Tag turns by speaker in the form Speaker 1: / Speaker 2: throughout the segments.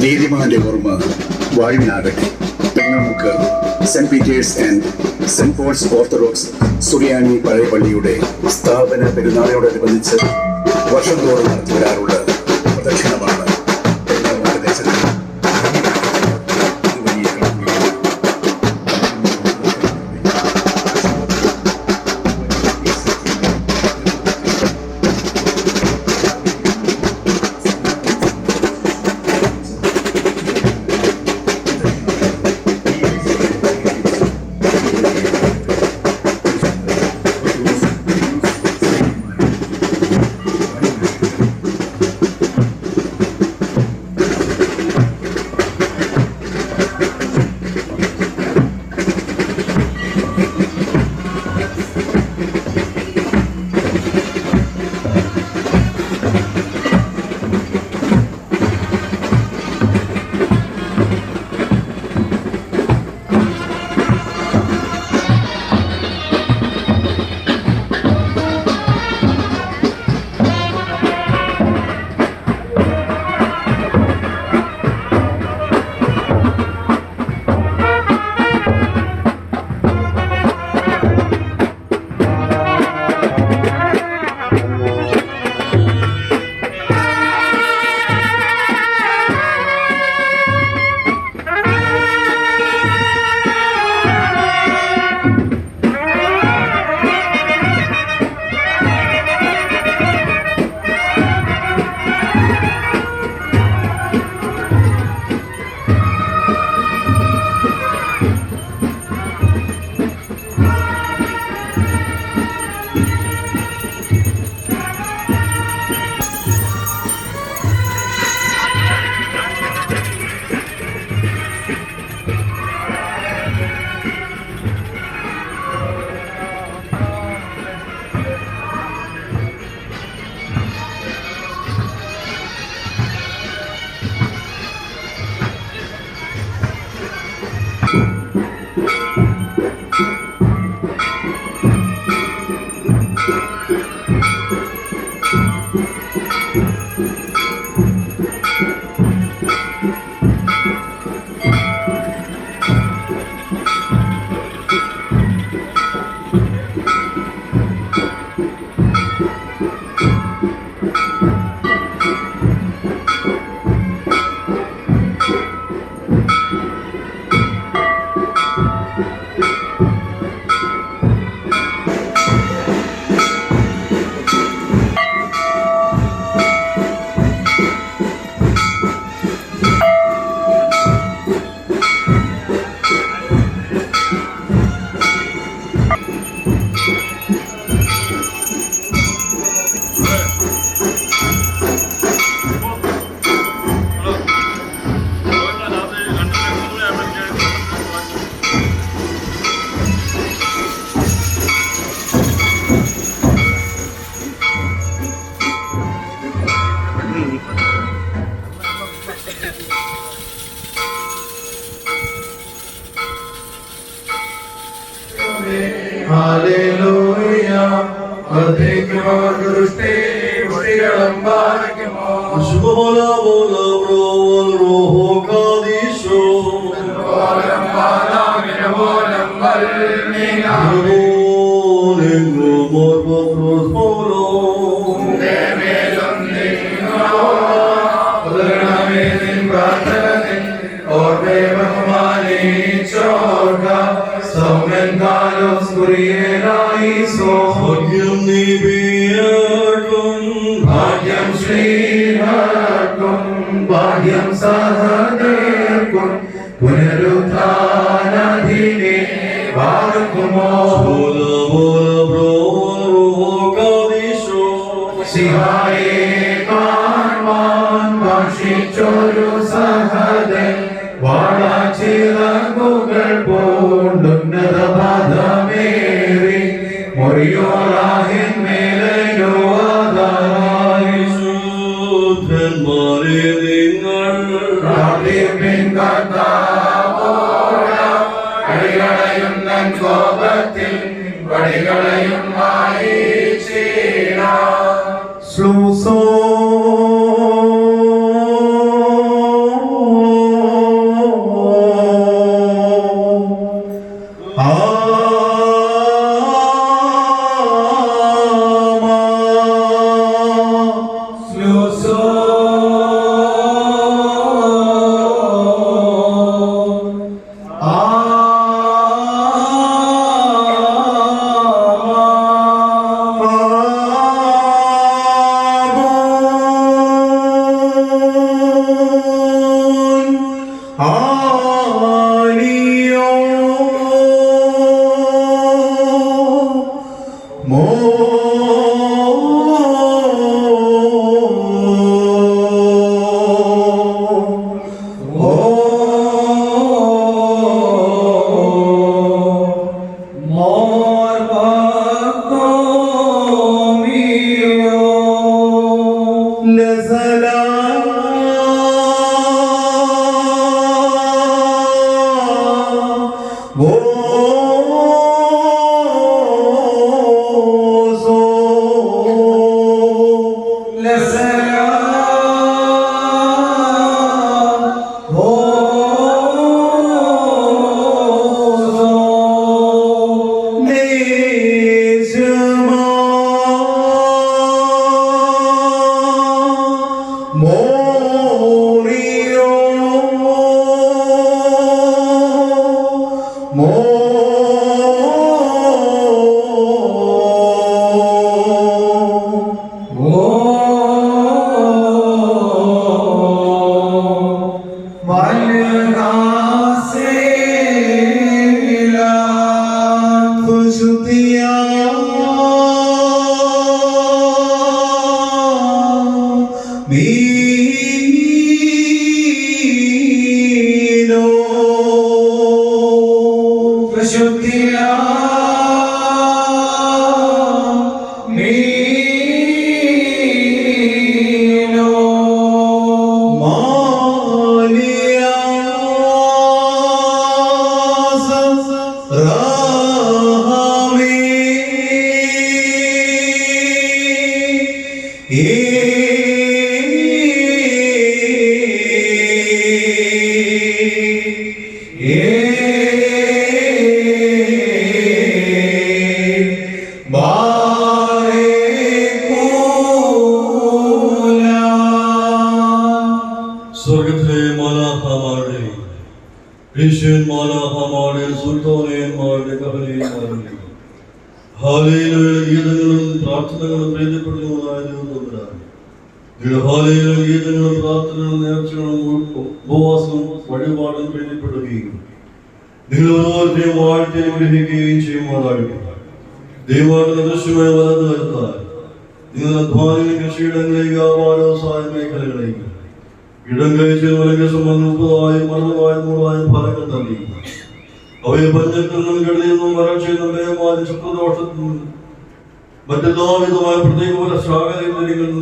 Speaker 1: നീതിമാന്റെ ഓർമ്മ വാഴുവിനാകട്ടെ. Thengamukku saint Peter's and saint Paul's orthodox സുറിയാനി പഴയ പള്ളിയുടെ സ്ഥാപന പെരുന്നാളിനോടനുബന്ധിച്ച് വർഷം തോറും നടത്തി വരാറുള്ള പ്രദക്ഷിണമാണ് തെങ്ങമുക്ക് ദേശത്ത്.
Speaker 2: Moriyo rahim mele no adarayisu മറ്റെല്ലാവിധമായ പ്രത്യേകമായ ശാഖകളിൽ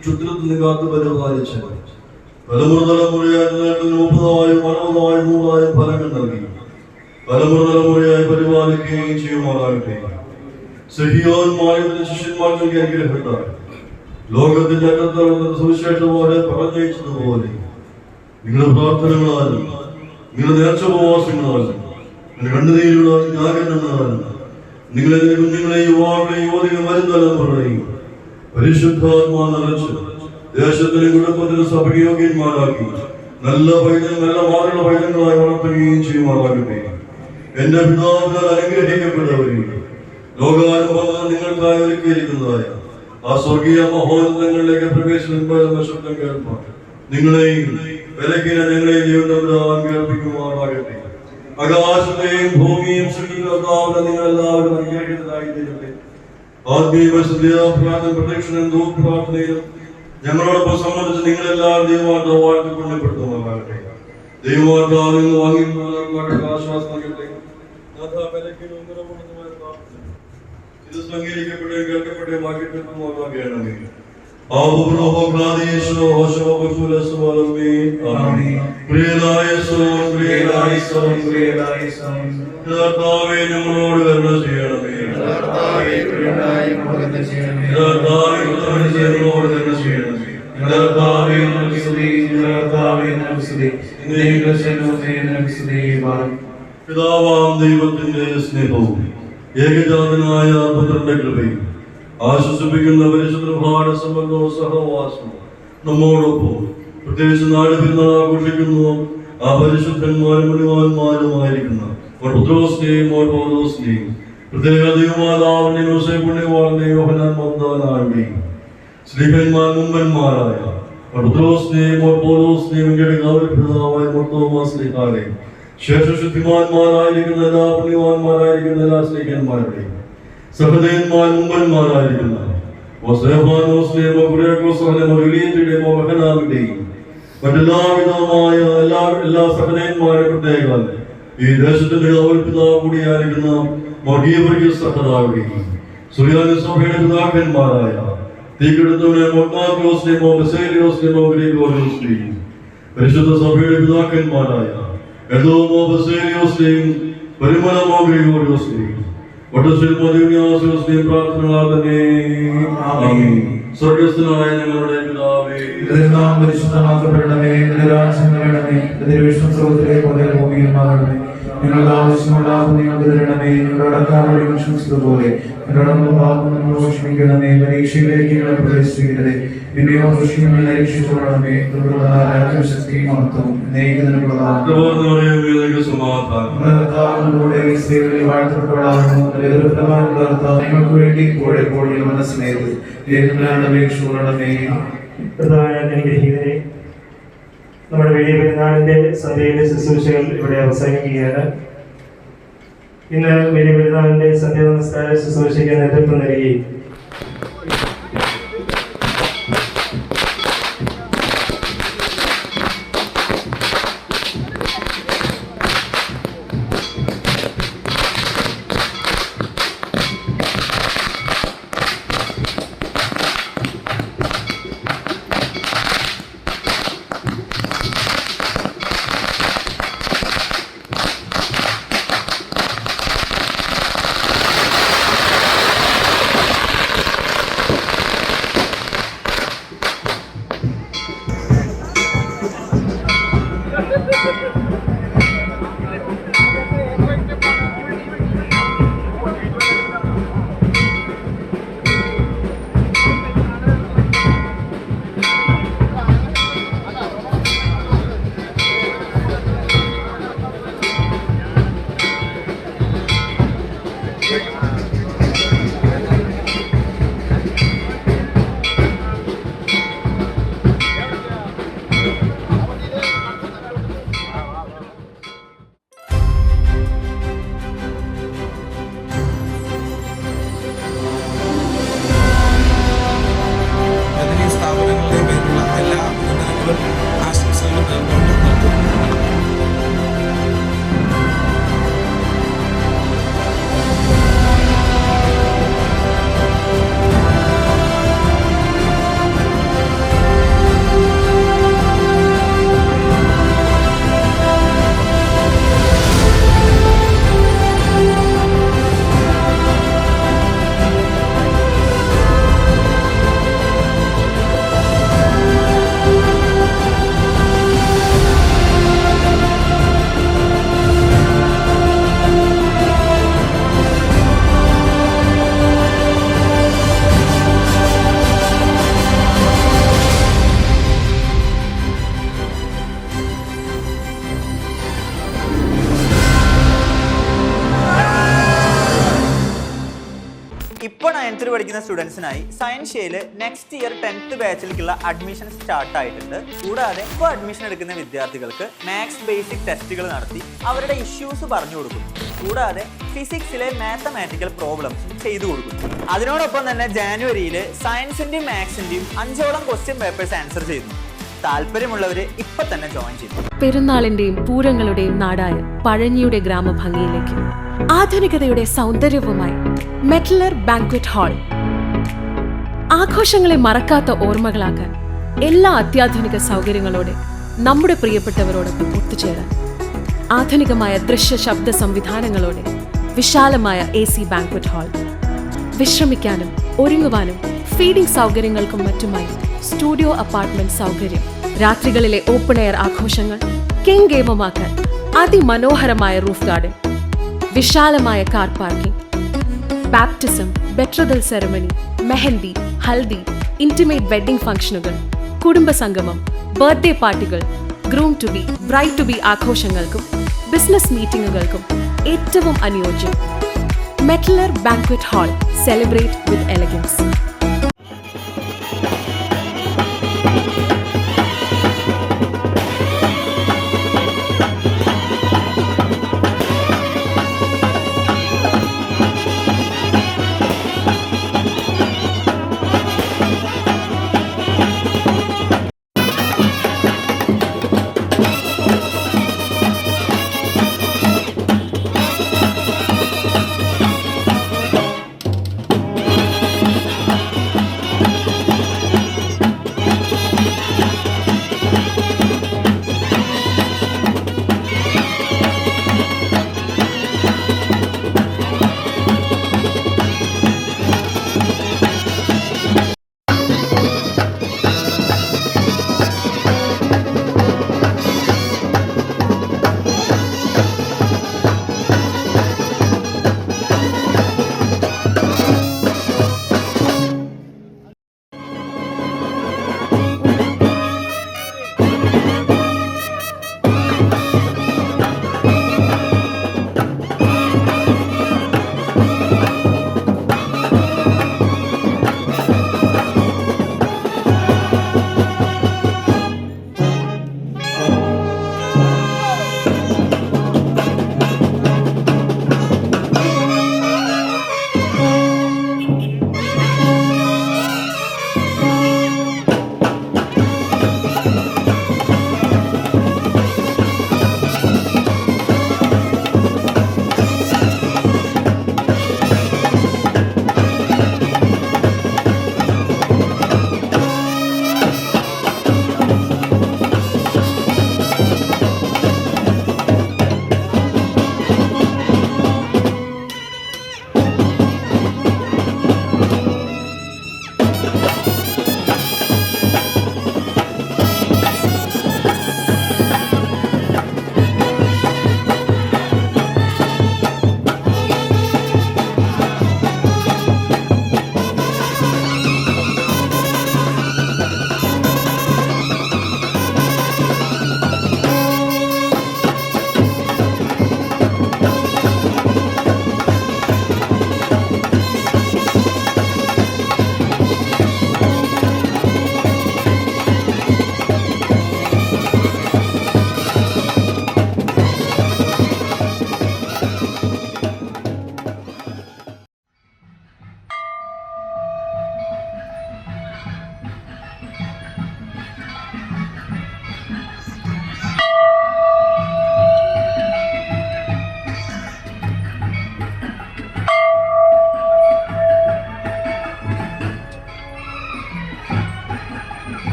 Speaker 2: ക്ഷുദ്രത്തിന് കാത്തു പരിപാലിച്ച് തലമുറയായി 30,000, 60,000, 100,000 ഫലങ്ങൾ നൽകി തലമുറയായി പരിപാലിക്കുകയും ചെയ്യുമാറാകട്ടെ. സഹിയോൻ മായത്തിന് ശിഷ്യന്മാർക്ക് നൽകിയ അനുഗ്രഹത്താൽ ലോകത്തിന്റെ അകത്ത് സുവിശേഷപോലെ പറഞ്ഞയച്ചതുപോലെ നിങ്ങളുടെ പ്രാർത്ഥനകളാലും നിങ്ങളുടെ നേർച്ചോപവാസങ്ങളാലും നിങ്ങളുടെ കണ്ണുനീരുള്ള ത്യാഗങ്ങളാലും നിങ്ങളെ കുഞ്ഞുങ്ങളെ യുവാക്കളെ യുവതികൾ വരും തലമുറയും പരിശുദ്ധാത്മാ നിറച്ച് ദേശത്തിലെ കുടുംബത്തിന് സഭയോഗ്യന്മാരാക്കി നല്ല പൈതൽ നല്ല മാറുള്ള പൈതങ്ങളായി വളർത്തുകയും ചെയ്യുമാറാകട്ടെ. എന്റെ പിതാവിനാൽ അനുഗ്രഹിക്കപ്പെട്ടവരെയും ലോകാനുഭവങ്ങൾ നിങ്ങൾക്കായി ഒരുക്കിയിരിക്കുന്നതായ ആ സ്വർഗീയ മഹോന്നതങ്ങളിലേക്ക് പ്രവേശിക്കുന്ന ശബ്ദം കേൾപ്പാൻ നിങ്ങളെയും വിലക്കിന ഞങ്ങളെയും ജീവൻ കേൾപ്പിക്കുമാറാകട്ടെ. ആകാശത്തെയും ഭൂമിയും സൃഷ്ടിക്കുന്ന നിങ്ങളെല്ലാവരും അനുഗ്രഹിക്കുന്നതായി തീരട്ടെ. പ്രദക്ഷിണം പ്രാർത്ഥനയിലും ഞങ്ങളോടൊപ്പം സംബന്ധിച്ച് നിങ്ങളെല്ലാവരും ദൈവമായിട്ട് വാഴ്ത്തി പുണ്യപ്പെടുത്തുമാറാകട്ടെ. ദൈവമായിട്ട് നിങ്ങൾ വാങ്ങി ആശ്വാസം നൽകട്ടെ. ഇത് സംഗീകരിക്കപ്പെടുകയും കേൾക്കപ്പെടുകയും വാക്കിട്ടുമാറാകണമേ. കർത്താവേ ഞങ്ങളോട് കരുണ ചെയ്യണമേ. പിതാവാം ദൈവത്തിന്റെ സ്നേഹവും ഏകജാതനായ പുത്രന്റെ കൃപയും ആശ്വസിപ്പിക്കുന്ന പരിശുദ്ധ ഭാരസംബന്ധവും സഹവാസവും നമ്മോടൊപ്പം പ്രത്യേകിച്ച് നാട് പെരുന്നാൾ ആഘോഷിക്കുന്നു ആ പരിശുദ്ധന്മാരും മുഴുവന്മാരുമായിരിക്കുന്ന പത്രോസിനെയും പൗലോസിനെയും പ്രത്യേക ദൈവമാതാവിന്റെയും യോസേഫിന്റെയും യോഹന്നാൻ മഗ്ദാലയുടെയും ശ്രീഹന്മാർ മുമ്പന്മാരായ പത്രോസിനെയും പൗലോസിനെയും പിതാവായ മർത്തോമാ ശ്ലീഹായെയും ശേഷശുദ്ധിമാന്മാരായിരിക്കുന്ന എല്ലാ പുണ്യവാന്മാരായിരിക്കുന്ന എല്ലാ സ്നേഹന്മാരുടെയും സഹദേവന്മാർ മുമ്പന്മാരായിരിക്കുന്ന മറ്റെല്ലാവിധമായ എല്ലാ സഹദേവന്മാരെ പ്രത്യേക ഈ ദേശത്തിന്റെ പിതാവ് കൂടിയായിരിക്കുന്ന മർഗീയ സഹതാവുടെയും സുറിയാനി സഭയുടെ പിതാക്കന്മാരായ തീക്കെടുത്തവനെ പരിശുദ്ധ സഭയുടെ പിതാക്കന്മാരായ പ്രാർത്ഥനകളാൽ തന്നെ സ്വർഗസ്ഥനായ ഞങ്ങളുടെ പിതാവേ,
Speaker 3: പരിശുദ്ധമാക്കപ്പെടണമേ. രാജ്യം വരണമേ. പോലെ ഭൂമിയിലുമാകണമേ. ഞങ്ങൾക്ക് ആവശ്യമുള്ള നിങ്ങൾക്ക് തരണമേ. ഞങ്ങളുടെ അക്കാരോട് ക്ഷമിച്ചതുപോലെ ഞങ്ങളുടെ പാപം ക്ഷമിക്കണമേ. പരീക്ഷയിലേക്ക് ഞങ്ങളെ പ്രവേശിക്കരുതേ, പിന്നെയോ ദുഷികളെ രക്ഷിച്ചുകൊള്ളണമേ. ശക്തി മഹത്വം ഞങ്ങൾക്ക് വേണ്ടി ഇപ്പോഴെപ്പോഴും മനസ്സിനേത് അപേക്ഷ
Speaker 4: അനുഗ്രഹീതരെ, നമ്മുടെ വലിയ പെരുന്നാളിന്റെ സന്ധ്യയിലെ ശുശ്രൂഷകൾ ഇവിടെ അവസാനിക്കുകയാണ്. ഇന്ന് വലിയ പെരുന്നാളിന്റെ സന്ധ്യ നമസ്കാര ശുശ്രൂഷയ്ക്ക് നേതൃത്വം നൽകി
Speaker 5: ഇപ്പോൾ 9th പഠിക്കുന്ന സ്റ്റുഡൻസിനായി സയൻസ് ഷെയിൽ നെക്സ്റ്റ് ഇയർ 10th ബാച്ചിലേക്കുള്ള അഡ്മിഷൻ സ്റ്റാർട്ട് ആയിട്ടുണ്ട്. കൂടാതെ ഇപ്പോൾ അഡ്മിഷൻ എടുക്കുന്ന വിദ്യാർത്ഥികൾക്ക് മാത്സ് ബേസിക് ടെസ്റ്റുകൾ നടത്തി അവരുടെ ഇഷ്യൂസ് പറഞ്ഞു കൊടുക്കും. കൂടാതെ ഫിസിക്സിലെ മാത്തമാറ്റിക്കൽ പ്രോബ്ലംസും ചെയ്തു കൊടുക്കും. അതിനോടൊപ്പം തന്നെ ജാനുവരിയിൽ സയൻസിന്റെയും മാത്സിന്റെയും 5ഓളം ക്വസ്റ്റ്യൻ പേപ്പേഴ്സ് ആൻസർ ചെയ്യുന്നു. താല്പര്യമുള്ളവര് ഇപ്പൊ തന്നെ ജോയിൻ ചെയ്തു.
Speaker 6: പെരുന്നാളിന്റെയും പൂരങ്ങളുടെയും നാടായ പഴഞ്ഞിയുടെ ഗ്രാമഭംഗിയിലേക്ക് ആധുനികതയുടെ സൗന്ദര്യവുമായി മെറ്റലർ ബാങ്ക്വറ്റ് ഹാൾ. ആഘോഷങ്ങളെ മറക്കാത്ത ഓർമ്മകളാക്കാൻ എല്ലാ അത്യാധുനിക സൗകര്യങ്ങളോടെ നമ്മുടെ പ്രിയപ്പെട്ടവരോടൊപ്പം ഒത്തുചേരാൻ ആധുനികമായ ദൃശ്യ ശബ്ദ സംവിധാനങ്ങളോടെ വിശാലമായ AC ബാങ്ക്വറ്റ് ഹാൾ. വിശ്രമിക്കാനും ഒരുങ്ങുവാനും ഫീഡിംഗ് സൗകര്യങ്ങൾക്കും മറ്റുമായി സ്റ്റുഡിയോ അപ്പാർട്ട്മെന്റ് സൗകര്യം. രാത്രികളിലെ ഓപ്പൺ എയർ ആഘോഷങ്ങൾ കെങ്കേമമാക്കാൻ അതിമനോഹരമായ റൂഫ് ഗാർഡൻ, വിശാലമായ car parking, baptism, betrothal ceremony, mehndi, haldi, intimate wedding ഫംഗ്ഷനുകൾ, കുടുംബസംഗമം, ബർത്ത്ഡേ പാർട്ടികൾ, groom to be, bride to be ആഘോഷങ്ങൾക്കും ബിസിനസ് മീറ്റിംഗുകൾക്കും ഏറ്റവും അനുയോജ്യം. മെറ്റലർ banquet hall. Celebrate with elegance.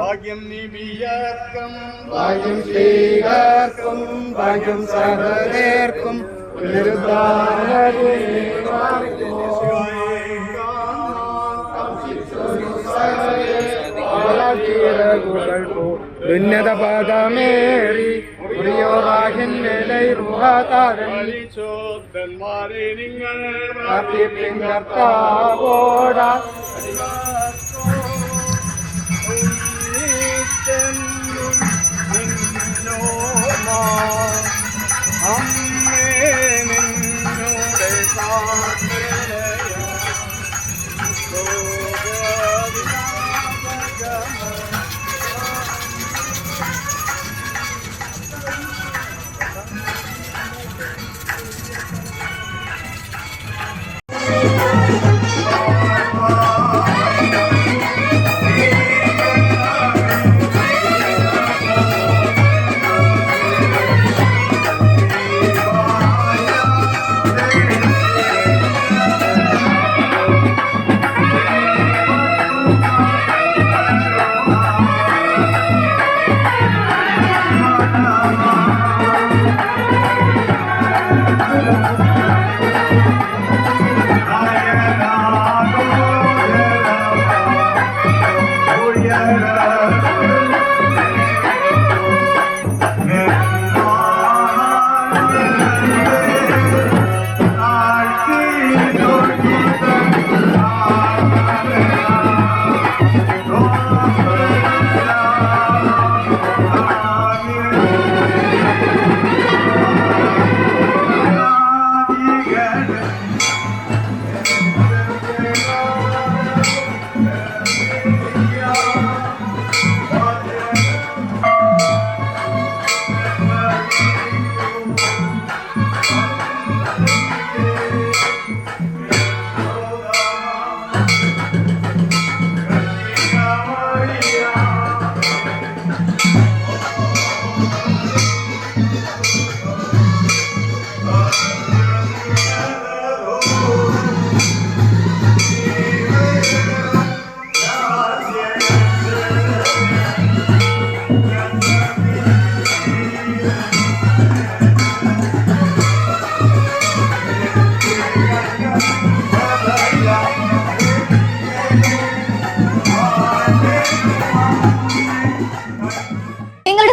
Speaker 7: ഭാഗ്യം നിബിയർക്കും ഭാഗ്യം ശ്രീകർക്കും ഭാഗ്യം സഹദേർക്കും ഉന്നത പദമേറി ചോദ്യന്മാരെ നിങ്ങൾ കർത്താവോടാ അമ്മേ നിന്നോടെ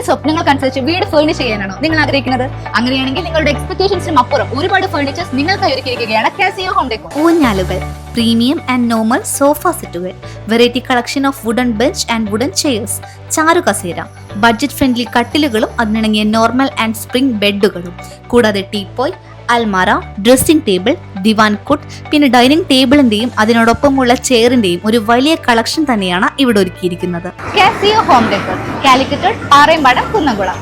Speaker 8: സ്വപ്നങ്ങൾക്കനുസരിച്ച് വീട് ഫേർണിഷ് ചെയ്യാനാണോ നിങ്ങൾ ആഗ്രഹിക്കുന്നത്? അങ്ങനെയാണെങ്കിൽ നിങ്ങളുടെ എക്സ്പെക്ടേഷൻസിനും അപ്പുറം ഒരുപാട് ഫേർണിച്ചേഴ്സ് നിങ്ങൾക്കായി ഒരുക്കിയിരിക്കുകയാണ് കാസിയോ ഹോം ഡെക്കോ. ഊഞ്ഞാലുകൾ, പ്രീമിയം ആൻഡ് നോർമൽ സോഫ സെറ്റുകൾ, variety collection of wooden bench and wooden chairs, ചാരുകസേര, ബഡ്ജറ്റ് ഫ്രണ്ട്ലി കട്ടിലുകളും അതിനിണങ്ങിയ നോർമൽ ആൻഡ് സ്പ്രിംഗ് ബെഡുകളും, കൂടാതെ ടീപ്പോയ്, അൽമാര, ഡ്രസ്സിംഗ് ടേബിൾ, ദിവാൻ കുട്ട്, പിന്നെ ഡൈനിങ് ടേബിളിന്റെയും അതിനോടൊപ്പമുള്ള ചെയറിന്റെയും ഒരു വലിയ കളക്ഷൻ തന്നെയാണ് ഇവിടെ ഒരുക്കിയിരിക്കുന്നത്. Casio home decor, Calicut, Parayambadam, Kunnamkulam.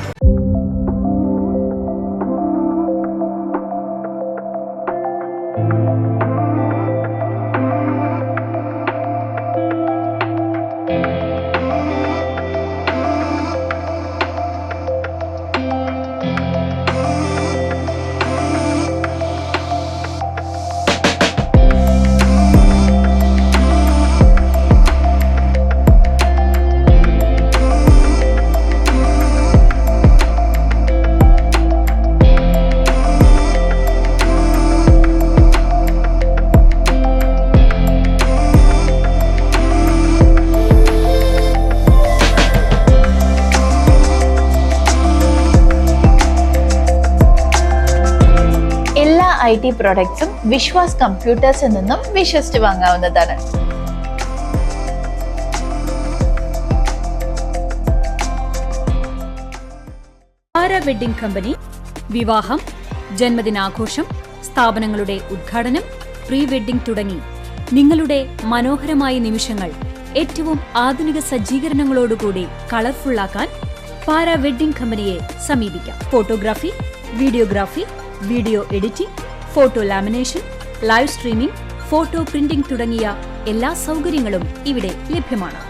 Speaker 8: IT പ്രോഡക്ട്സും വിശ്വാസ് കമ്പ്യൂട്ടേഴ്സിൽ നിന്നും വിശ്വസിച്ച് വാങ്ങാവുന്നതാണ്.
Speaker 9: പാര വെഡ്ഡിംഗ് കമ്പനി വിവാഹം, ജന്മദിനാഘോഷം, സ്ഥാപനങ്ങളുടെ ഉദ്ഘാടനം, പ്രീ വെഡ്ഡിംഗ് തുടങ്ങി നിങ്ങളുടെ മനോഹരമായ നിമിഷങ്ങൾ ഏറ്റവും ആധുനിക സജ്ജീകരണങ്ങളോടുകൂടി കളർഫുള്ളാക്കാൻ പാര വെഡ്ഡിംഗ് കമ്പനിയെ സമീപിക്കാം. Photography, videography, video editing, photo lamination, live streaming, photo printing തുടങ്ങിയ എല്ലാ സൗകര്യങ്ങളും ഇവിടെ ലഭ്യമാണ്.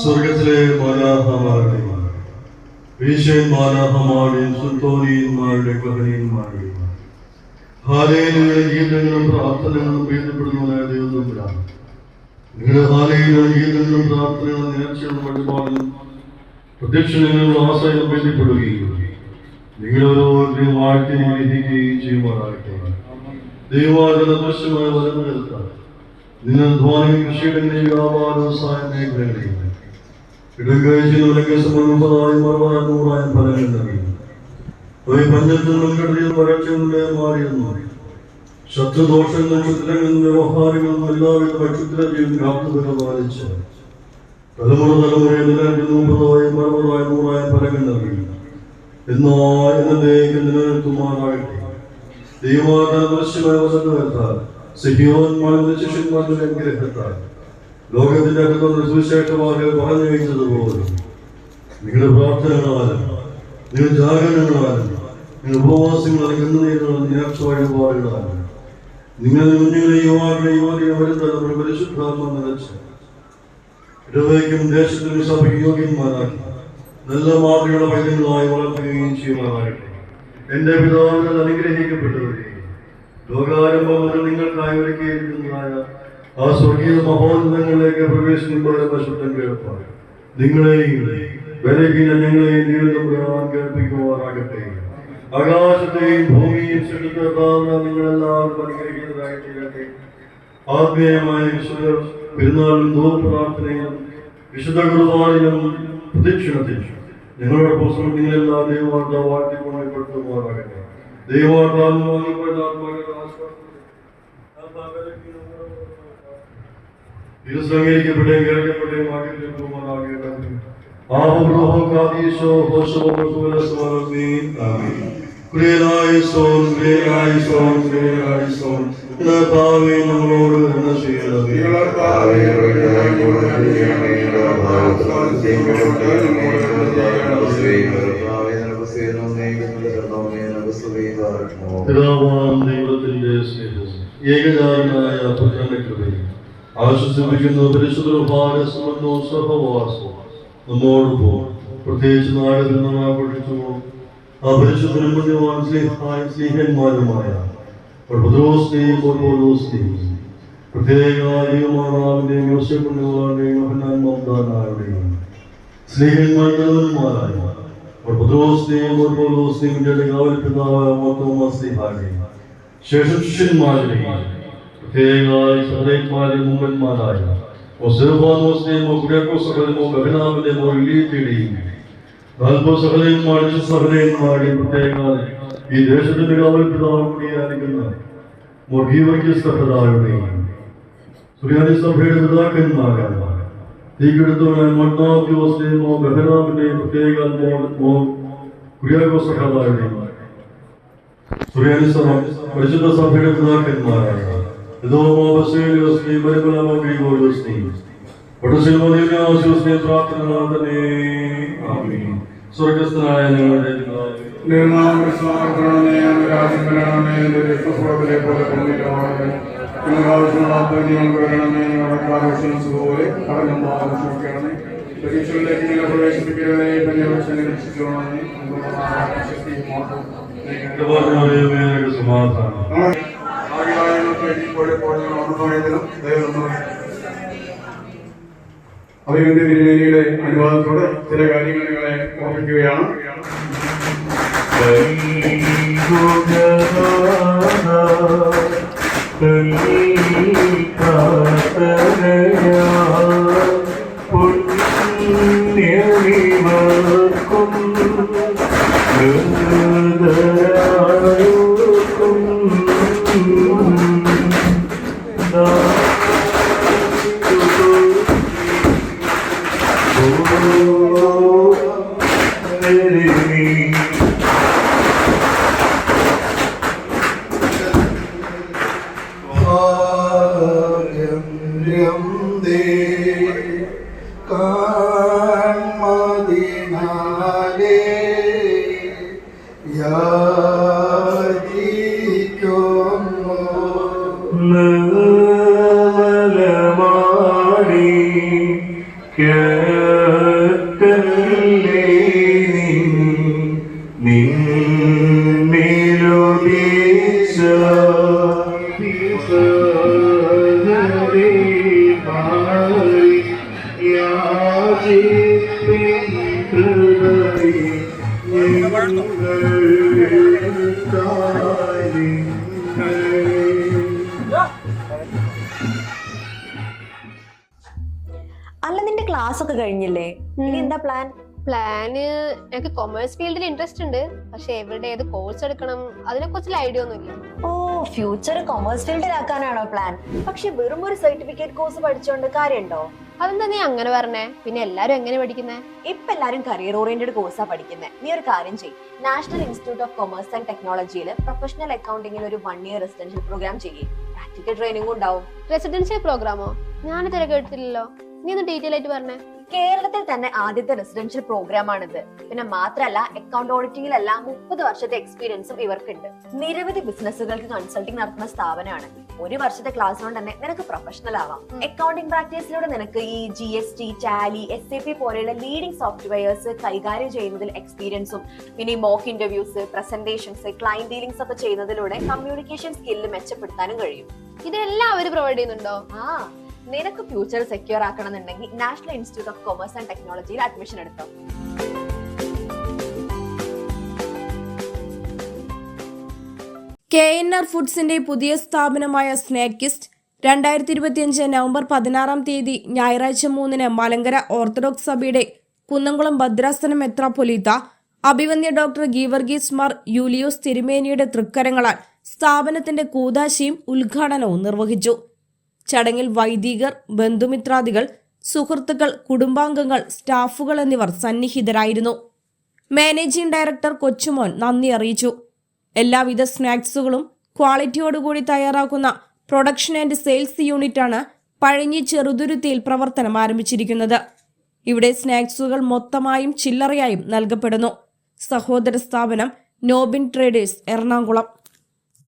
Speaker 2: സ്വർഗത്തിലെ മാലാഖമാരുടെയും മാലാഖമാരുടെയും സുൽത്താനിയന്മാരുടെ കഹനീയന്മാരുടെയും ഹാലേലുയ ഗീതങ്ങളും പ്രാർത്ഥനകളും വീഴ്ത്തപ്പെടുന്നവനായ ദൈവത്തിലാണ്. നിങ്ങളുടെ ഹാലേലുയ ഗീതങ്ങളും പ്രാർത്ഥനകളും നേർച്ചകളും വഴിപാടും പ്രദക്ഷിണങ്ങളും ആശയം ബന്ധപ്പെടുകയും നിങ്ങളോരോരുത്തരെയും വാഴ്ത്തി അനുഗ്രഹിക്കുകയും ചെയ്യുമാറാകട്ടെ. ദൈവമാകുന്ന ദൃശ്യമായ വരം നിർത്താൻ നിങ്ങൾ ധ്വാനം കൃഷിയുടെ വ്യാപാര വ്യവസായ മേഖലകളിൽ ഇടങ്കഴിച്ചിലൊക്കെ സമർപ്പതായും 60-100 ഫലങ്ങൾ നൽകി. പഞ്ഞത്തിൽ നിന്നും വരച്ചുകൊണ്ട് മാറിയെന്നു ശത്രുദോഷങ്ങളും ചിത്രങ്ങളും വ്യവഹാരങ്ങളും എല്ലാവിധ നക്ഷത്രജീവൻ കാത്തുക പാലിച്ച് തലമുറയിൽ 30-60-100 ഫലങ്ങൾ നൽകി. എന്നാൽ എന്നതേക്ക് നിലനിർത്തുമാറാകട്ടെ. ദൈവമാതാ ദൃശ്യമായ വസന്ത വരുത്താൻ സിഹിയോന്മാരുടെ ശിഷ്യന്മാരുടെ അനുഗ്രഹത്താൽ ലോകത്തിന്റെ അടുത്തുള്ള സുവിശേഷവാദികൾ പറഞ്ഞു വെച്ചതുപോലെ നിങ്ങളുടെ പ്രാർത്ഥനകളാലും നിങ്ങൾ ജാഗരണങ്ങളാലും നിങ്ങൾ ഉപവാസങ്ങളാലും കണ്ണുനീരുകളും നേർച്ച വഴിപാടുകളാലും നിങ്ങളുടെ കുഞ്ഞുങ്ങളെ യുവാക്കളെ യുവതിയെ വരുന്ന നമ്മുടെ പരിശുദ്ധാത്മ നിറച്ച് ഇടവയ്ക്കും ദേശത്തിനും സഭയ്ക്ക് യോഗ്യന്മാരാക്കി നല്ല മാതൃകളുടെ പൈതങ്ങളായി വളർത്തുകയും ചെയ്യുമാറാകട്ടെ. എന്റെ പിതാവിനാൽ അനുഗ്രഹിക്കപ്പെട്ടവരെ ലോകാരംഭം മുതൽ നിങ്ങൾക്കായി ഒരുക്കിയിരിക്കുന്നതായ ആ സ്വർഗീയ മഹോന്നതങ്ങളിലേക്ക് പ്രവേശിക്കുമ്പോഴെന്ന ശബ്ദം കേൾപ്പാൻ നിങ്ങളെയും ബലഹീന ഞങ്ങളെയും ദൈവം കേൾപ്പിക്കുമാറാകട്ടെ. ആകാശത്തെയും ഭൂമിയെയും സൃഷ്ടികർത്താവ് നിങ്ങളെല്ലാവരും അനുഗ്രഹിക്കുന്നതായി തീരട്ടെ. ആത്മീയമായ വിശുദ്ധ പെരുന്നാളിലും ദൂരപ്രാർത്ഥനയിലും വിശുദ്ധ കുർബാനയിലും പ്രദക്ഷിണത്തിലും ഞങ്ങളോടൊപ്പം നിങ്ങളെല്ലാം ദൈവവാർത്ത വാഴ്ത്തിക്കൊണ്ടപ്പെടുത്തുമാറാകട്ടെ. ദൈവവാർത്താൽ ഇത് സംഗീകരിക്കപ്പെട്ടേയും കേൾക്കപ്പെട്ടേയും ആഗ്രഹിക്കുമാറാകട്ടെ. Abraham Kadisho, Hoshua, Amin. Creation, Natavi, Lord, and the Shield. പിതാവാം ദൈവത്തിന്റെ സ്നേഹവും ഏകജാതനായ പുത്രന്റെ കൃപയും ആശ്വസിപ്പിക്കുന്ന പരിശുദ്ധ ഭാരസമന്നവും സഹവാസവും നമ്മോടൊപ്പം പ്രത്യേകിച്ച് നാടിൽ നാം ആഘോഷിച്ചു ആ പരിശുദ്ധനും പുണ്യവാൻ സ്നേഹന്മാരുമായ പത്രോസിനെയും പൗലോസിനെയും പ്രത്യേക ദൈവമാതാവിന്റെയും യോസേപ്പുണ്യവാന്റെയും യോഹന്നാൻ മമ്ദാനായുടെയും സ്നേഹന്മാരായ പത്രോസിനെയും പൗലോസിനെയും കാവൽ പിതാവായ മാർത്തോമാസ്ലീഹായുടെയും ശേഷം ശിഷ്യന്മാരുടെയും പ്രത്യേക സഹോദരന്മാരെ മുമ്പന്മാരായ ഒസേഫാനോസിനെയും കുര്യാക്കോസകലമോ ബഹനാമിനെയോ ഇലിയത്തിയുടെയും സഹോദരന്മാരുടെയും പ്രത്യേക ഈ ദേശത്തിന്റെ കാവൽ പിതാവ് കൂടിയായിരിക്കുന്ന മൊഗീവർഗീസ്തയുടെയും സുറിയാനി സഭയുടെ പിതാക്കന്മാരായ തീക്കെടുത്തവനായ മണ്ണാദ്യോസിനെയോ ബഹനാമിന്റെയും പ്രത്യേക കുര്യാക്കോസകലയുടെയും സുറിയാനി സഭ പരിശുദ്ധ സഭയുടെ പിതാക്കന്മാരായ സ്വർഗസ്ഥനായ ഞങ്ങളുടെ സമാധാനം
Speaker 7: അഭിമന്യ തിരുമേനിയുടെ അനുവാദത്തോടെ ചില കാര്യങ്ങൾ നിങ്ങളെ ഓർമ്മിക്കുകയാണ്.
Speaker 10: അല്ല, നിന്റെ ക്ലാസ് ഒക്കെ കഴിഞ്ഞില്ലേ? ഇനി എന്താ പ്ലാൻ?
Speaker 11: പ്ലാന് എനിക്ക് കൊമേഴ്സ് ഫീൽഡിൽ ഇൻട്രസ്റ്റ് ഉണ്ട്, പക്ഷെ എവിടെ ഏത് കോഴ്സ് എടുക്കണം അതിനെ കുറിച്ചുള്ള ഐഡിയ ഒന്നുമില്ല.
Speaker 10: ഓ, ഫ്യൂച്ചർ കൊമേഴ്സ് ഫീൽഡിലാക്കാനാണോ പ്ലാൻ? പക്ഷെ വെറും ഒരു സർട്ടിഫിക്കറ്റ് കോഴ്സ് പഠിച്ചോണ്ട് കാര്യമുണ്ടോ?
Speaker 11: അതെന്താ നീ അങ്ങനെ പറഞ്ഞേ? പിന്നെ എല്ലാരും എങ്ങനെ പഠിക്കുന്നേ?
Speaker 10: ഇപ്പൊ എല്ലാരും കരിയർ ഓറിയന്റഡ് കോഴ്സാ പഠിക്കുന്നത്. നീ ഒരു കാര്യം ചെയ്യും, national institute of commerce and ടെക്നോളജിയിൽ പ്രൊഫഷണൽ അക്കൗണ്ടിംഗിൽ ഒരു 1 year റെസിഡൻഷ്യൽ പ്രോഗ്രാം ചെയ്യും. പ്രാക്ടിക്കൽ ട്രെയിനിങ്ങും ഉണ്ടാവും.
Speaker 11: റെസിഡൻഷ്യൽ പ്രോഗ്രാമോ? ഞാനിതുവരെ കേട്ടിട്ടില്ലല്ലോ. നീ ഒന്ന് ഡീറ്റെയിൽ ആയിട്ട് പറഞ്ഞേ.
Speaker 10: കേരളത്തിൽ തന്നെ ആദ്യത്തെ റെസിഡൻഷ്യൽ പ്രോഗ്രാം ആണിത്. പിന്നെ മാത്രല്ല, അക്കൗണ്ട് ഓഡിറ്റിംഗിലെല്ലാം 30 വർഷത്തെ എക്സ്പീരിയൻസും ഇവർക്കുണ്ട്. നിരവധി ബിസിനസ്സുകൾക്ക് കൺസൾട്ടിംഗ് നടത്തുന്ന സ്ഥാപനമാണ്. 1 വർഷത്തെ ക്ലാസ് കൊണ്ട് തന്നെ നിനക്ക് പ്രൊഫഷണൽ ആവാം. അക്കൗണ്ടിംഗ് പ്രാക്ടീസിലൂടെ നിനക്ക് ഈ GST, ടാലി, SAP പോലെയുള്ള ലീഡിംഗ് സോഫ്റ്റ്വെയർസ് കൈകാര്യം ചെയ്യുന്നതിൽ എക്സ്പീരിയൻസും പിന്നെ mock interviews, presentations, client dealings ഒക്കെ ചെയ്യുന്നതിലൂടെ കമ്മ്യൂണിക്കേഷൻ സ്കില്ല് മെച്ചപ്പെടുത്താനും കഴിയും.
Speaker 11: ഇതെല്ലാം അവർ പ്രൊവൈഡ് ചെയ്യുന്നുണ്ടോ?
Speaker 10: നിനക്ക് ഫ്യൂച്ചർ സെക്യൂർ ആക്കണമെന്നുണ്ടെങ്കിൽ national institute of commerce and ടെക്നോളജിയിൽ അഡ്മിഷൻ എടുത്തോ.
Speaker 12: KNR ഫുഡ്സിന്റെ പുതിയ സ്ഥാപനമായ സ്നേക്കിസ്റ്റ് 2025 നവംബർ 16 ഞായറാഴ്ച 3 മലങ്കര ഓർത്തഡോക്സ് സഭയുടെ കുന്നംകുളം ഭദ്രാസനം മെത്രാപ്പൊലീത്ത അഭിവന്യ ഡോക്ടർ ഗീവർഗീസ് മാർ യൂലിയോസ് തിരുമേനിയുടെ തൃക്കരങ്ങളാൽ സ്ഥാപനത്തിന്റെ കൂദാശയും ഉദ്ഘാടനവും നിർവഹിച്ചു. ചടങ്ങിൽ വൈദികർ, ബന്ധുമിത്രാദികൾ, സുഹൃത്തുക്കൾ, കുടുംബാംഗങ്ങൾ, സ്റ്റാഫുകൾ എന്നിവർ സന്നിഹിതരായിരുന്നു. മാനേജിംഗ് ഡയറക്ടർ കൊച്ചുമോൻ നന്ദി അറിയിച്ചു. എല്ലാവിധ സ്നാക്സുകളും ക്വാളിറ്റിയോടുകൂടി തയ്യാറാക്കുന്ന പ്രൊഡക്ഷൻ ആൻഡ് സെയിൽസ് യൂണിറ്റാണ് പഴഞ്ഞി ചെറുതുരുത്തിയിൽ പ്രവർത്തനം ആരംഭിച്ചിരിക്കുന്നത്. ഇവിടെ സ്നാക്സുകൾ മൊത്തമായും ചില്ലറയായും നൽകപ്പെടുന്നു. സഹോദര സ്ഥാപനം നോബിൻ ട്രേഡേഴ്സ്, എറണാകുളം.